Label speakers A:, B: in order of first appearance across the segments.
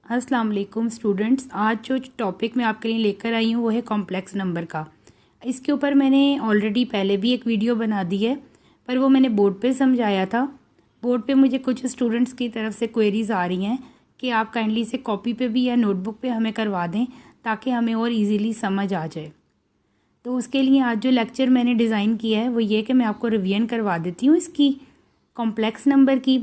A: अस्सलाम वालेकुम स्टूडेंट्स। आज जो टॉपिक मैं आपके लिए लेकर आई हूँ वो है कॉम्प्लेक्स नंबर का। इसके ऊपर मैंने ऑलरेडी पहले भी एक वीडियो बना दी है, पर वो मैंने बोर्ड पे समझाया था। बोर्ड पे मुझे कुछ स्टूडेंट्स की तरफ से क्वेरीज आ रही हैं कि आप काइंडली इसे कॉपी पे भी या नोटबुक पे हमें करवा दें ताकि हमें और ईज़िली समझ आ जाए। तो उसके लिए आज जो लेक्चर मैंने डिज़ाइन किया है वो ये कि मैं आपको रिवीजन करवा देती हूँ इसकी कॉम्प्लेक्स नंबर की।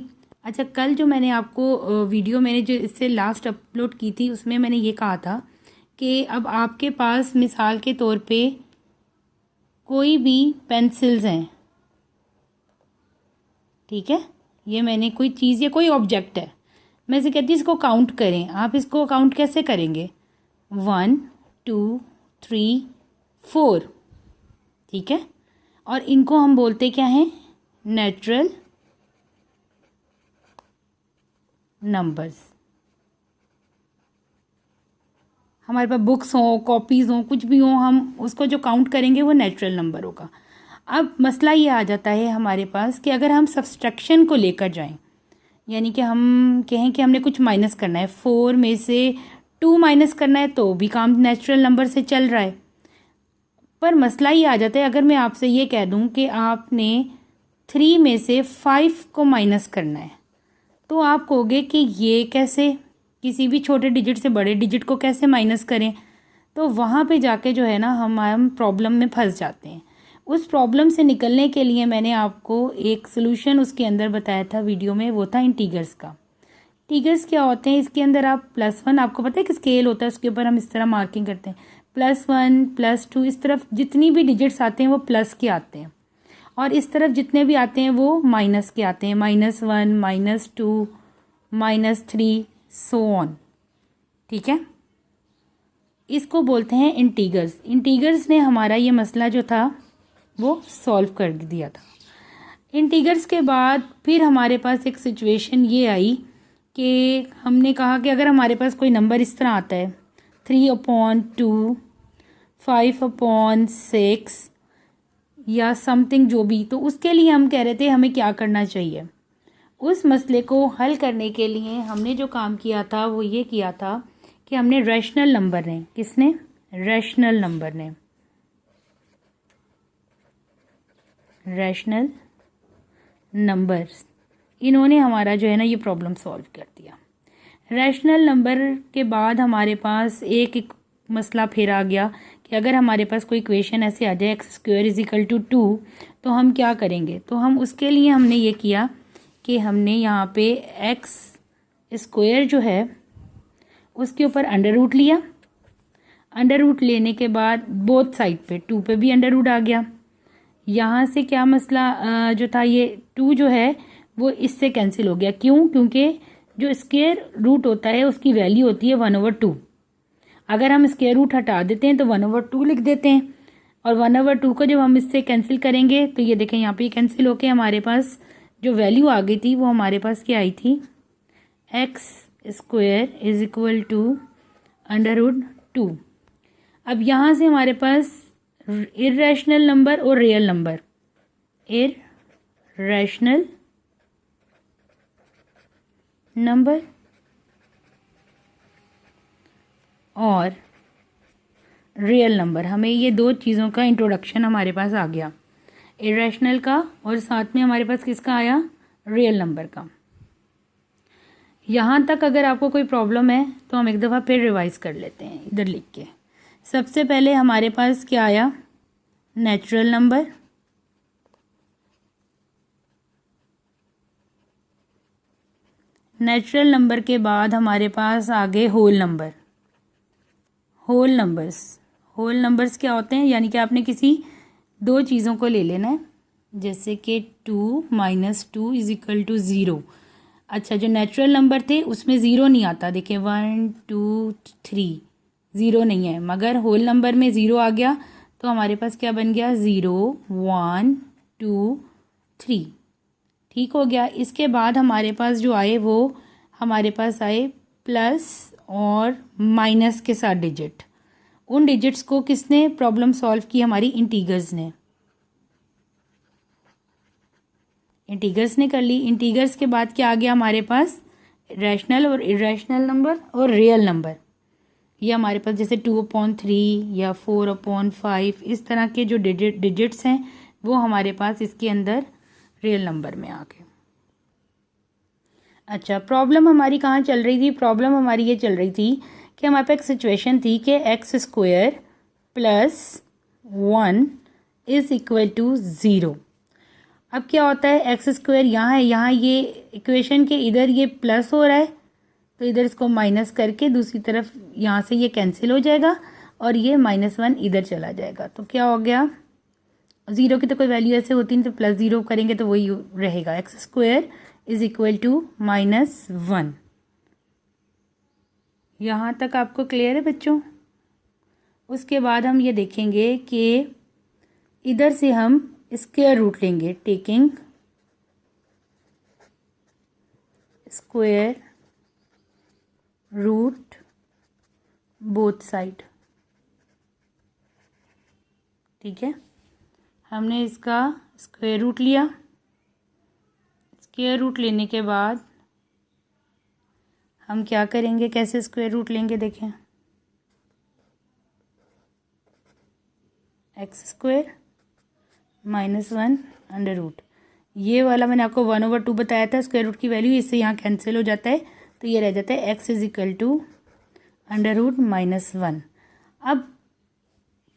A: अच्छा, कल जो मैंने आपको वीडियो मैंने जो इससे लास्ट अपलोड की थी उसमें मैंने ये कहा था कि अब आपके पास मिसाल के तौर पे कोई भी पेंसिल्स हैं, ठीक है, ये मैंने कोई चीज़ या कोई ऑब्जेक्ट है, मैं इसे कहती हूँ इसको काउंट करें। आप इसको काउंट कैसे करेंगे? 1 2 3 4, ठीक है। और इनको हम बोलते क्या हैं? Natural numbers. हमारे पास बुक्स हों, कॉपीज़ हों, कुछ भी हो, हम उसको जो काउंट करेंगे वो नेचुरल नंबर होगा। अब मसला ये आ जाता है हमारे पास कि अगर हम सब्सट्रैक्शन को लेकर जाएं, यानी कि हम कहें कि हमने कुछ माइनस करना है, 4 में से 2 माइनस करना है, तो भी काम नेचुरल नंबर से चल रहा है। पर मसला ये आ जाता है अगर मैं आपसे ये कह दूं कि आपने 3 में से 5 को माइनस करना है, तो आप कहोगे कि ये कैसे, किसी भी छोटे डिजिट से बड़े डिजिट को कैसे माइनस करें। तो वहाँ पे जाके जो है ना हम प्रॉब्लम में फंस जाते हैं। उस प्रॉब्लम से निकलने के लिए मैंने आपको एक सोल्यूशन उसके अंदर बताया था वीडियो में, वो था इंटीगर्स का। इंटीगर्स क्या होते हैं? इसके अंदर आप +1, आपको पता है कि स्केल होता है उसके ऊपर हम इस तरह मार्किंग करते हैं, +1 +2, इस तरफ जितनी भी डिजिट्स आते हैं वो प्लस के आते हैं, और इस तरफ जितने भी आते हैं वो माइनस के आते हैं, -1 -2 -3 सो ऑन, ठीक है। इसको बोलते हैं इंटीगर्स। इंटीगर्स ने हमारा ये मसला जो था वो सॉल्व कर दिया था। इंटीगर्स के बाद फिर हमारे पास एक सिचुएशन ये आई कि हमने कहा कि अगर हमारे पास कोई नंबर इस तरह आता है 3/2, 5/6 या समथिंग जो भी, तो उसके लिए हम कह रहे थे हमें क्या करना चाहिए। उस मसले को हल करने के लिए हमने जो काम किया था वो ये किया था कि हमने रैशनल नंबर ने, किसने? रैशनल नंबर ने, रैशनल नंबर्स, इन्होंने हमारा जो है ना ये प्रॉब्लम सॉल्व कर दिया। रैशनल नंबर के बाद हमारे पास एक मसला फिर आ गया कि अगर हमारे पास कोई इक्वेशन ऐसे आ जाए x² = 2, तो हम क्या करेंगे। तो हम उसके लिए हमने ये किया कि हमने यहाँ पे x² जो है उसके ऊपर अंडर रूट लिया। अंडर रूट लेने के बाद बोथ साइड पे 2 पे भी अंडर रूट आ गया। यहाँ से क्या मसला जो था, ये 2 जो है वो इससे कैंसिल हो गया। क्यों? क्योंकि जो स्क्वायर रूट होता है उसकी वैल्यू होती है 1/2। अगर हम स्क्वायर रूट हटा देते हैं तो 1/2 लिख देते हैं, और 1/2 को जब हम इससे कैंसिल करेंगे तो ये देखें यहाँ पे कैंसिल होके हमारे पास जो वैल्यू आ गई थी वो हमारे पास क्या आई थी? x² = √2। अब यहाँ से हमारे पास इर्रेशनल नंबर और रियल नंबर, इर्रेशनल नंबर और रियल नंबर, हमें ये दो चीज़ों का इंट्रोडक्शन हमारे पास आ गया, इर्रेशनल का और साथ में हमारे पास किसका आया? रियल नंबर का। यहाँ तक अगर आपको कोई प्रॉब्लम है तो हम एक दफ़ा फिर रिवाइज कर लेते हैं इधर लिख के। सबसे पहले हमारे पास क्या आया? नेचुरल नंबर, नेचुरल नंबर के बाद हमारे पास आ गए whole number. Whole numbers, whole numbers क्या होते हैं? यानी कि आपने किसी दो चीज़ों को ले लेना है, जैसे कि 2 - 2 = 0। अच्छा, जो नेचुरल नंबर थे उसमें ज़ीरो नहीं आता, देखिए 1 2 3 ज़ीरो नहीं है, मगर होल नंबर में ज़ीरो आ गया तो हमारे पास क्या बन गया? 0 1 2 3, ठीक हो गया। इसके बाद हमारे पास जो आए वो हमारे पास आए प्लस और माइनस के साथ डिजिट। उन डिजिट्स को किसने प्रॉब्लम सॉल्व की? हमारी इंटीगर्स ने। इंटीगर्स ने कर ली। इंटीगर्स के बाद क्या आ गया हमारे पास? रैशनल और इरेशनल नंबर और रियल नंबर। ये हमारे पास जैसे 2/3 या 4/5 इस तरह के जो डिजिट्स हैं वो हमारे पास इसके अंदर रियल नंबर में आ गए। अच्छा, प्रॉब्लम हमारी कहाँ चल रही थी? प्रॉब्लम हमारी ये चल रही थी कि हमारे पास एक सिचुएशन थी कि x² + 1 = 0। अब क्या होता है, x² यहाँ है, यहाँ ये इक्वेशन के इधर ये प्लस हो रहा है तो इधर इसको माइनस करके दूसरी तरफ यहाँ से ये कैंसिल हो जाएगा और ये -1 इधर चला जाएगा। तो क्या हो गया, 0 की तो कोई वैल्यू ऐसे होती नहीं, तो +0 करेंगे तो वही रहेगा, x² = -1। यहाँ तक आपको क्लियर है बच्चों? उसके बाद हम ये देखेंगे कि इधर से हम स्क्वायर रूट लेंगे, taking square root both side. ठीक है, हमने इसका स्क्वायर रूट लिया। स्क्वायर रूट लेने के बाद हम क्या करेंगे, कैसे स्क्वायर रूट लेंगे, देखें, x² -1 √ ये वाला मैंने आपको 1/2 बताया था स्क्वायर रूट की वैल्यू, इससे यहाँ कैंसिल हो जाता है तो ये रह जाता है x = √-1। अब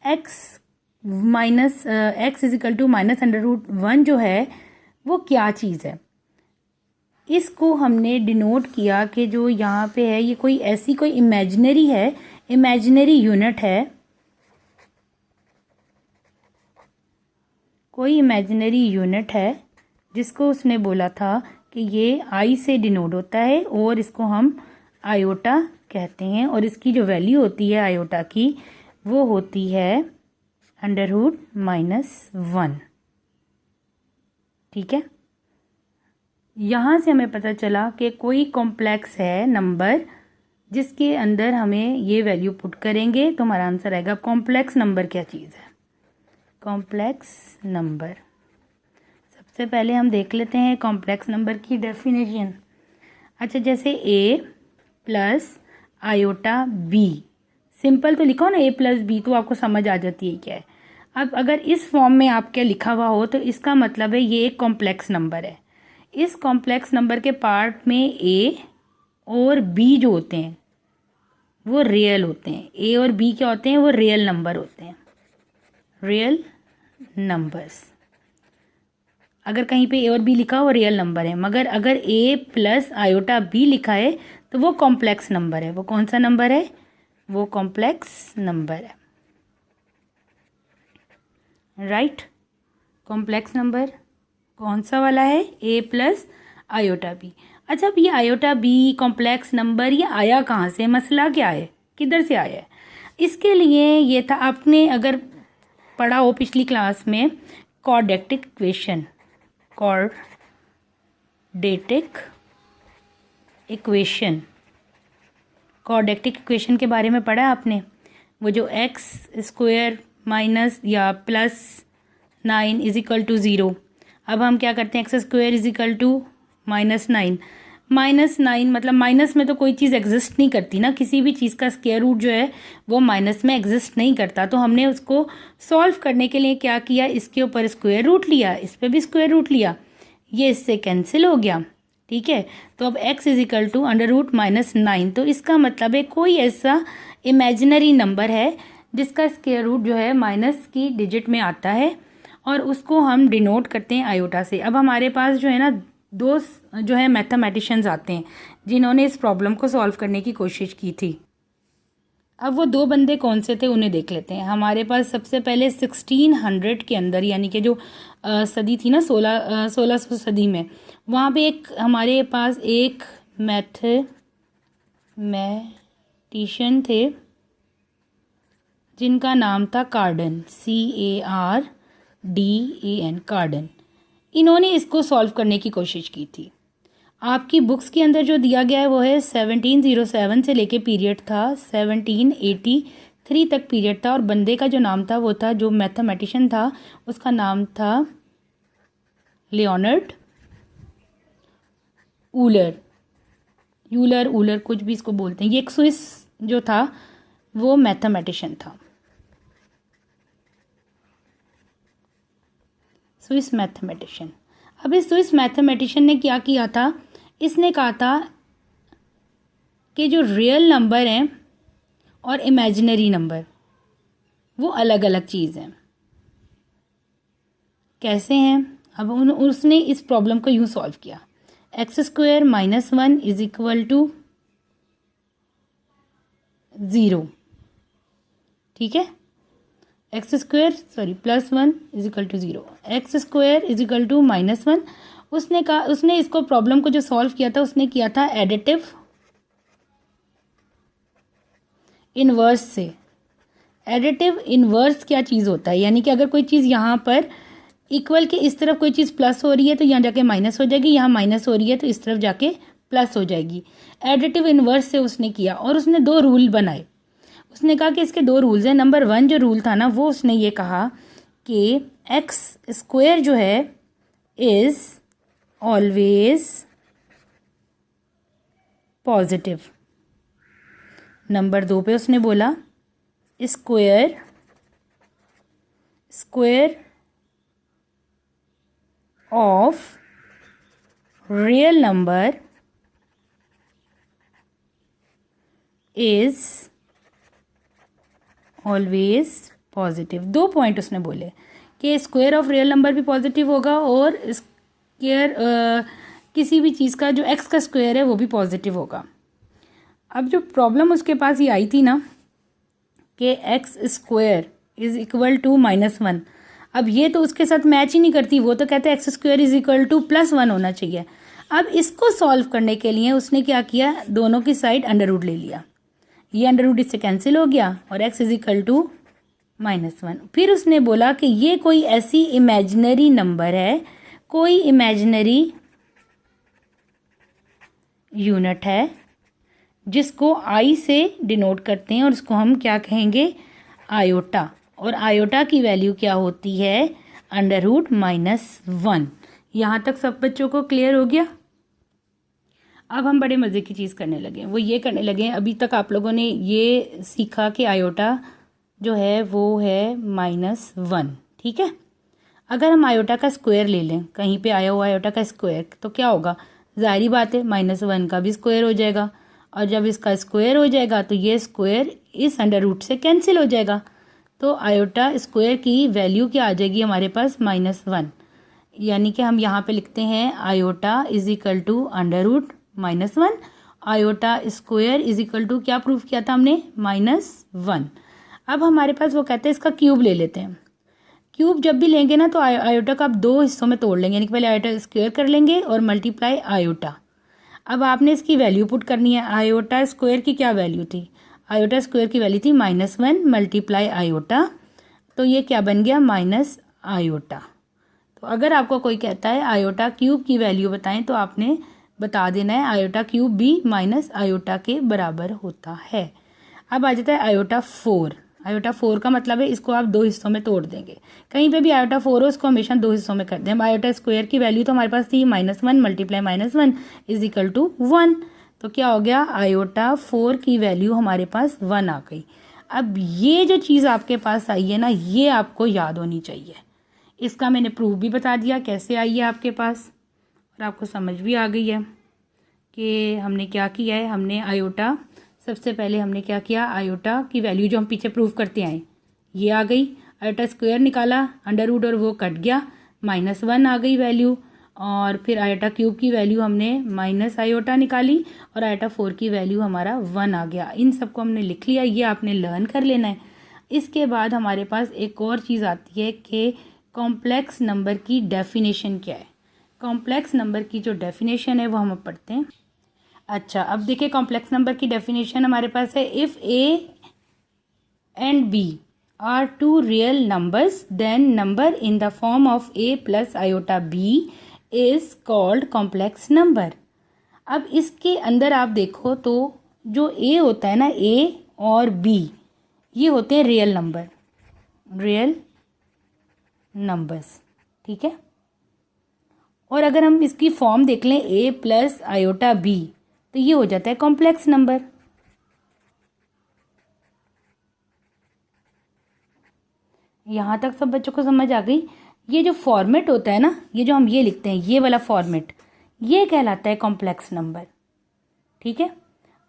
A: x = -√1 जो है वो क्या चीज़ है, इसको हमने डिनोट किया कि जो यहाँ पे है ये कोई ऐसी कोई इमेजिनरी है, इमेजिनरी यूनिट है, कोई इमेजिनरी यूनिट है जिसको उसने बोला था कि ये i से डिनोट होता है और इसको हम आयोटा कहते हैं और इसकी जो वैल्यू होती है आयोटा की वो होती है √-1। ठीक है, यहाँ से हमें पता चला कि कोई कॉम्प्लेक्स है नंबर जिसके अंदर हमें ये वैल्यू पुट करेंगे तो हमारा आंसर आएगा। कॉम्प्लेक्स नंबर क्या चीज़ है? कॉम्प्लेक्स नंबर, सबसे पहले हम देख लेते हैं कॉम्प्लेक्स नंबर की डेफिनेशन। अच्छा, जैसे a + i/b, सिंपल तो लिखो ना, a + b, तो आपको समझ आ जाती है क्या है। अब अगर इस फॉर्म में आपके लिखा हुआ हो तो इसका मतलब है ये एक कॉम्प्लेक्स नंबर है। इस कॉम्प्लेक्स नंबर के पार्ट में a और b जो होते हैं वो रियल होते हैं। a और b क्या होते हैं? वो रियल नंबर होते हैं, रियल नंबर्स। अगर कहीं पे a और b लिखा हो रियल नंबर है, मगर अगर a + i/b लिखा है तो वो कॉम्प्लेक्स नंबर है। वो कौन सा नंबर है? वो कॉम्प्लेक्स नंबर है, राइट। कॉम्प्लेक्स नंबर कौन सा वाला है? a + i/b। अच्छा, अब ये i/b कॉम्प्लेक्स नंबर ये आया कहाँ से? मसला क्या है, किधर से आया है? इसके लिए ये था, आपने अगर पढ़ा हो पिछली क्लास में क्वाड्रेटिक इक्वेशन, क्वाड्रेटिक इक्वेशन के बारे में पढ़ा आपने, वो जो x² माइनस या +9 = 0। अब हम क्या करते हैं, x² = -9 मतलब माइनस में तो कोई चीज़ एग्जिस्ट नहीं करती ना, किसी भी चीज़ का स्क्वायर रूट जो है वो माइनस में एग्जिस्ट नहीं करता। तो हमने उसको सॉल्व करने के लिए क्या किया, इसके ऊपर स्क्वायर रूट लिया, इस पर भी स्क्वायर रूट लिया, ये इससे कैंसिल हो गया। ठीक है, तो अब x = √-9, तो इसका मतलब है कोई ऐसा इमेजिनरी नंबर है जिसका स्क्वायर रूट जो है माइनस की डिजिट में आता है और उसको हम डिनोट करते हैं आयोटा से। अब हमारे पास जो है ना दो जो है मैथमेटिशियंस आते हैं जिन्होंने इस प्रॉब्लम को सॉल्व करने की कोशिश की थी। अब वो दो बंदे कौन से थे उन्हें देख लेते हैं। हमारे पास सबसे पहले 1600 के अंदर, यानी कि जो सदी थी ना 1600 सदी में, वहाँ पे एक हमारे पास एक मैथमेटिशियन थे जिनका नाम था कार्डन, CARDAN, कार्डन। इन्होंने इसको सॉल्व करने की कोशिश की थी। आपकी बुक्स के अंदर जो दिया गया है वो है 1707 से लेके पीरियड था 1783 तक पीरियड था, और बंदे का जो नाम था वो था, जो मैथमेटिशियन था उसका नाम था लियोनार्ड यूलर। यूलर ऊलर कुछ भी इसको बोलते हैं। ये एक स्विस जो था वो मैथमेटिशियन था, स्विस मैथमेटिशियन। अब इस स्विस मैथमेटिशियन ने क्या किया था, इसने कहा था कि जो रियल नंबर हैं और इमेजिनरी नंबर वो अलग अलग चीज़ हैं। कैसे हैं? अब उसने इस प्रॉब्लम को यूँ सॉल्व किया, x² - 1 = 0, ठीक है। x² +1 = 0, x² -1। उसने इसको प्रॉब्लम को जो सॉल्व किया था उसने किया था एडिटिव इन्वर्स से। एडिटिव इन्वर्स क्या चीज़ होता है, यानी कि अगर कोई चीज़ यहाँ पर इक्वल के इस तरफ कोई चीज़ प्लस हो रही है तो यहाँ जाके माइनस हो जाएगी, यहाँ माइनस हो रही है तो इस तरफ जाके प्लस हो जाएगी। एडिटिव इन्वर्स से उसने किया और उसने 2 रूल बनाए। उसने कहा कि इसके 2 रूल्स हैं। नंबर 1 जो रूल था ना वो उसने ये कहा कि x² जो है इज़ ऑलवेज पॉजिटिव। नंबर 2 पे उसने बोला square of real number is always positive. 2 point उसने बोले कि स्क्वायर ऑफ रियल नंबर भी पॉजिटिव होगा और स्क्वायर किसी भी चीज़ का जो एक्स का स्क्वायर है वो भी पॉजिटिव होगा। अब जो प्रॉब्लम उसके पास ये आई थी ना कि x² = -1, अब ये तो उसके साथ मैच ही नहीं करती, वो तो कहते हैं x² = +1 होना चाहिए। अब इसको सॉल्व करने के लिए उसने क्या किया, दोनों की साइड अंडर रूट ले लिया, ये अंडर रूट इससे कैंसिल हो गया और x = -1। फिर उसने बोला कि ये कोई ऐसी इमेजिनरी नंबर है, कोई इमेजिनरी यूनिट है जिसको i से डिनोट करते हैं और उसको हम क्या कहेंगे, आयोटा। और आयोटा की वैल्यू क्या होती है, अंडर रूट -1। यहाँ तक सब बच्चों को क्लियर हो गया। अब हम बड़े मज़े की चीज़ करने लगे, वो ये करने लगे, अभी तक आप लोगों ने ये सीखा कि आयोटा जो है वो है -1, ठीक है। अगर हम आयोटा का स्क्वायर ले लें, कहीं पे आया हुआ आयोटा का स्क्वायर, तो क्या होगा, ज़ाहिरी बात है -1 का भी स्क्वायर हो जाएगा, और जब इसका स्क्वायर हो जाएगा तो ये स्क्वायर इस अंडर रूट से कैंसिल हो जाएगा, तो आयोटा स्क्वायर की वैल्यू क्या आ जाएगी हमारे पास, -1। यानी कि हम यहाँ पे लिखते हैं iota = under root -1। Iota square = क्या प्रूव किया था हमने, -1। अब हमारे पास वो कहते हैं इसका क्यूब ले लेते हैं। क्यूब जब भी लेंगे ना तो आयोटा का आप 2 हिस्सों में तोड़ लेंगे, यानी कि पहले आयोटा स्क्वायर कर लेंगे और मल्टीप्लाई आयोटा। अब आपने इसकी वैल्यू पुट करनी है। आयोटा स्क्वायर की क्या वैल्यू थी, आयोटा स्क्वायर की वैल्यू थी -1 मल्टीप्लाई आयोटा, तो ये क्या बन गया, माइनस आयोटा। तो अगर आपको कोई कहता है आयोटा क्यूब की वैल्यू बताएं तो आपने बता देना है आयोटा क्यूब भी माइनस आयोटा के बराबर होता है। अब आ जाता है आयोटा 4। आयोटा 4 का मतलब है इसको आप 2 हिस्सों में तोड़ देंगे, कहीं पे भी आयोटा 4 हो उसको हमेशा 2 हिस्सों में कर दें। अब आयोटा स्क्वायर की वैल्यू तो हमारे पास थी -1 मल्टीप्लाई -1 = 1, तो क्या हो गया, आयोटा 4 की वैल्यू हमारे पास 1 आ गई। अब ये जो चीज़ आपके पास आई है ना, ये आपको याद होनी चाहिए। इसका मैंने प्रूफ भी बता दिया कैसे आई है आपके पास, और आपको समझ भी आ गई है कि हमने क्या किया है। हमने आयोटा, सबसे पहले हमने क्या किया, आयोटा की वैल्यू जो हम पीछे प्रूव करते आए ये आ गई, आयोटा स्क्वायर निकाला अंडर रूट और वो कट गया, -1 आ गई वैल्यू, और फिर आयोटा क्यूब की वैल्यू हमने माइनस आयोटा निकाली और आयोटा 4 की वैल्यू हमारा 1 आ गया। इन सबको हमने लिख लिया, ये आपने लर्न कर लेना है। इसके बाद हमारे पास एक और चीज़ आती है कि कॉम्प्लेक्स नंबर की डेफिनेशन क्या है। कॉम्प्लेक्स नंबर की जो डेफिनेशन है वो हम अब पढ़ते हैं। अच्छा, अब देखिए कॉम्प्लेक्स नंबर की डेफिनेशन हमारे पास है, if A and B are 2 real numbers then number in the form of a + iota b is called complex number. अब इसके अंदर आप देखो तो जो a होता है ना, a और b ये होते हैं रियल नंबर, रियल नंबर्स, ठीक है। और अगर हम इसकी फॉर्म देख लें a + आयोटा b, तो ये हो जाता है कॉम्प्लेक्स नंबर। यहाँ तक सब बच्चों को समझ आ गई। ये जो फॉर्मेट होता है ना, ये जो हम ये लिखते हैं, ये वाला फॉर्मेट, ये कहलाता है कॉम्प्लेक्स नंबर। ठीक है,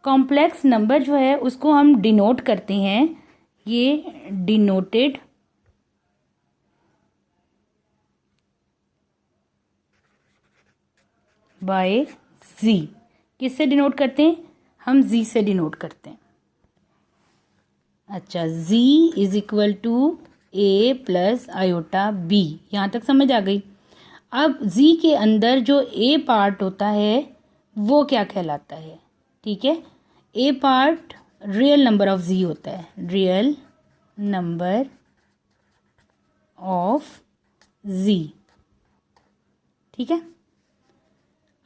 A: कॉम्प्लेक्स नंबर जो है उसको हम डिनोट करते हैं, ये डिनोटेड बाय जी। किससे डिनोट करते हैं? हम जी से डिनोट करते हैं। अच्छा, z is equal to a plus iota b, यहाँ तक समझ आ गई। अब जी के अंदर जो ए पार्ट होता है वो क्या कहलाता है? ठीक है, ए पार्ट रियल नंबर ऑफ जी होता है, रियल नंबर ऑफ जी। ठीक है,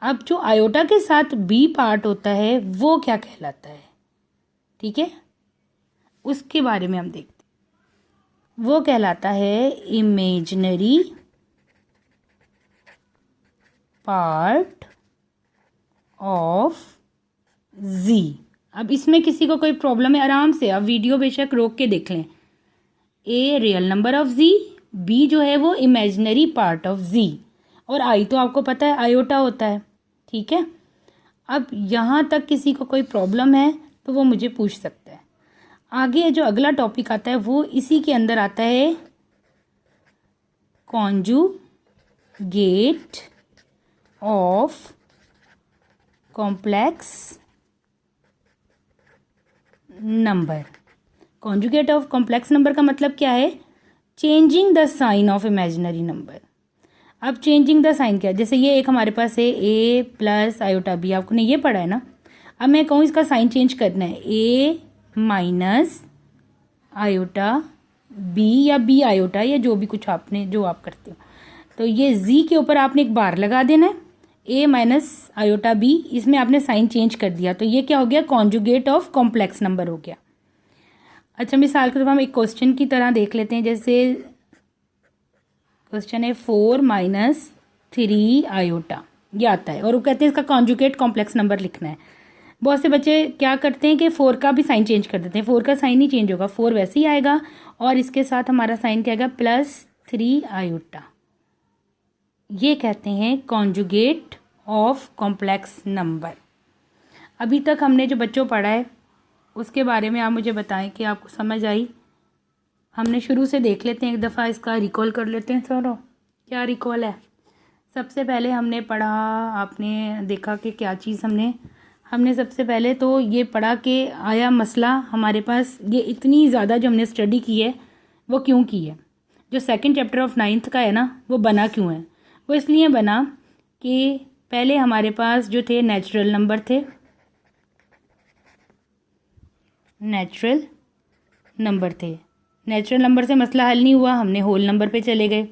A: अब जो आयोटा के साथ बी पार्ट होता है वो क्या कहलाता है? ठीक है, उसके बारे में हम देखते हैं। वो कहलाता है इमेजिनरी पार्ट ऑफ जी। अब इसमें किसी को कोई प्रॉब्लम है, आराम से आप वीडियो बेशक रोक के देख लें। A real number of G, B जो है वो इमेजिनरी पार्ट ऑफ जी, और आई तो आपको पता है आयोटा होता है। ठीक है, अब यहाँ तक किसी को कोई प्रॉब्लम है तो वो मुझे पूछ सकता है। आगे जो अगला टॉपिक आता है वो इसी के अंदर आता है, conjugate of complex number. Conjugate of complex number का मतलब क्या है? Changing the sign of imaginary number. अब चेंजिंग द साइन क्या है? जैसे ये एक हमारे पास है ए प्लस आयोटा बी, आपने ये पढ़ा है ना। अब मैं कहूँ इसका साइन चेंज करना है, ए माइनस आयोटा बी या बी आयोटा या जो भी कुछ आपने जो आप करते हो, तो ये जी के ऊपर आपने एक बार लगा देना है, ए माइनस आयोटा बी, इसमें आपने साइन चेंज कर दिया, तो ये क्या हो गया? कॉन्जुगेट ऑफ कॉम्प्लेक्स नंबर हो गया। अच्छा, मिसाल के तौर पर हम एक क्वेश्चन की तरह देख लेते हैं। जैसे क्वेश्चन है 4 माइनस 3 आयोटा, ये आता है और वो कहते हैं इसका कॉन्जुगेट कॉम्प्लेक्स नंबर लिखना है। बहुत से बच्चे क्या करते हैं कि 4 का भी साइन चेंज कर देते हैं। 4 का साइन ही चेंज होगा, 4 वैसे ही आएगा और इसके साथ हमारा साइन क्या आएगा? +3 आयोटा। ये कहते हैं कॉन्जुगेट ऑफ कॉम्प्लेक्स नंबर। अभी तक हमने जो बच्चों पढ़ा है उसके बारे में आप मुझे बताएं कि आपको समझ आई। हमने शुरू से देख लेते हैं, एक दफ़ा इसका रिकॉल कर लेते हैं। सर क्या रिकॉल है? सबसे पहले हमने पढ़ा, आपने देखा कि क्या चीज़ हमने सबसे पहले तो ये पढ़ा कि आया मसला हमारे पास, ये इतनी ज़्यादा जो हमने स्टडी की है वो क्यों की है? जो सेकंड चैप्टर ऑफ 9th का है ना, वो बना क्यों है? वो इसलिए बना कि पहले हमारे पास जो थे नेचुरल नंबर थे, नेचुरल नंबर थे। नेचुरल नंबर से मसला हल नहीं हुआ, हमने होल नंबर पे चले गए।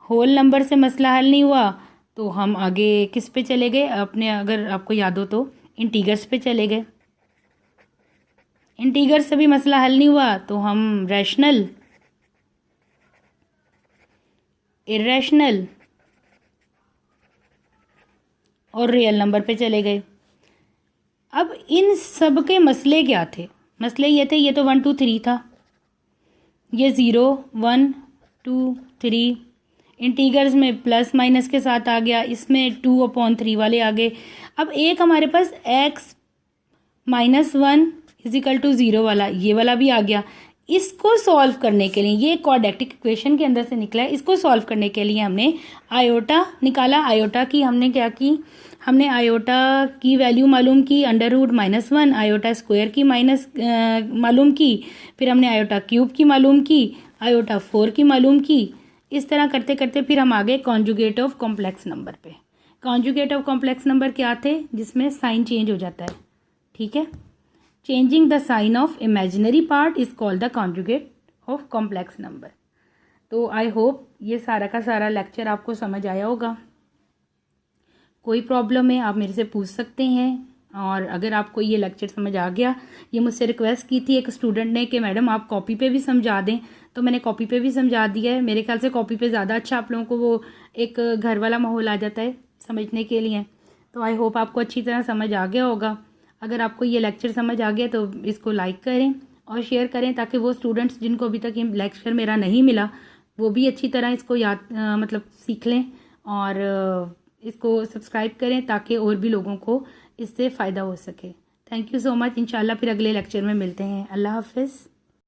A: होल नंबर से मसला हल नहीं हुआ तो हम आगे किस पे चले गए? अपने, अगर आपको याद हो तो इंटीगर्स पे चले गए। इंटीगर्स से भी मसला हल नहीं हुआ तो हम रैशनल, इरेशनल और रियल नंबर पे चले गए। अब इन सब के मसले क्या थे? मसले ये थे, ये तो 1 2 3 था, ये 0 1 2 3, इंटीगर्स में प्लस माइनस के साथ आ गया, इसमें 2/3 वाले आ गए। अब एक हमारे पास x -1 = 0 वाला, ये वाला भी आ गया। इसको सॉल्व करने के लिए, ये क्वाड्रेटिक इक्वेशन के अंदर से निकला है, इसको सॉल्व करने के लिए हमने आयोटा निकाला। आयोटा की हमने क्या की? हमने आयोटा की वैल्यू मालूम की, √-1, आयोटा स्क्वायर की मालूम की, फिर हमने आयोटा क्यूब की मालूम की, आयोटा 4 की मालूम की। इस तरह करते करते फिर हम आ गए कॉन्जुगेट ऑफ कॉम्प्लेक्स नंबर पे। कॉन्जुगेट ऑफ कॉम्प्लेक्स नंबर क्या थे? जिसमें साइन चेंज हो जाता है। ठीक है, changing the sign of imaginary part is called the conjugate of complex number. तो आई होप ये सारा का सारा लेक्चर आपको समझ आया होगा। कोई प्रॉब्लम है आप मेरे से पूछ सकते हैं, और अगर आपको ये लेक्चर समझ आ गया, ये मुझसे रिक्वेस्ट की थी एक स्टूडेंट ने कि मैडम आप कॉपी पे भी समझा दें, तो मैंने कॉपी पे भी समझा दिया है। मेरे ख्याल से कॉपी पे ज़्यादा अच्छा आप लोगों को वो एक घर वाला माहौल आ जाता है समझने के लिए। तो आई होप आपको अच्छी तरह समझ आ गया होगा। अगर आपको ये लेक्चर समझ आ गया तो इसको लाइक करें और शेयर करें, ताकि वो स्टूडेंट्स जिनको अभी तक ये लेक्चर मेरा नहीं मिला वो भी अच्छी तरह इसको याद मतलब सीख लें, और इसको सब्सक्राइब करें ताकि और भी लोगों को इससे फ़ायदा हो सके। Thank you so much. इंशाल्लाह फिर अगले लेक्चर में मिलते हैं। अल्लाह हाफ़िज़।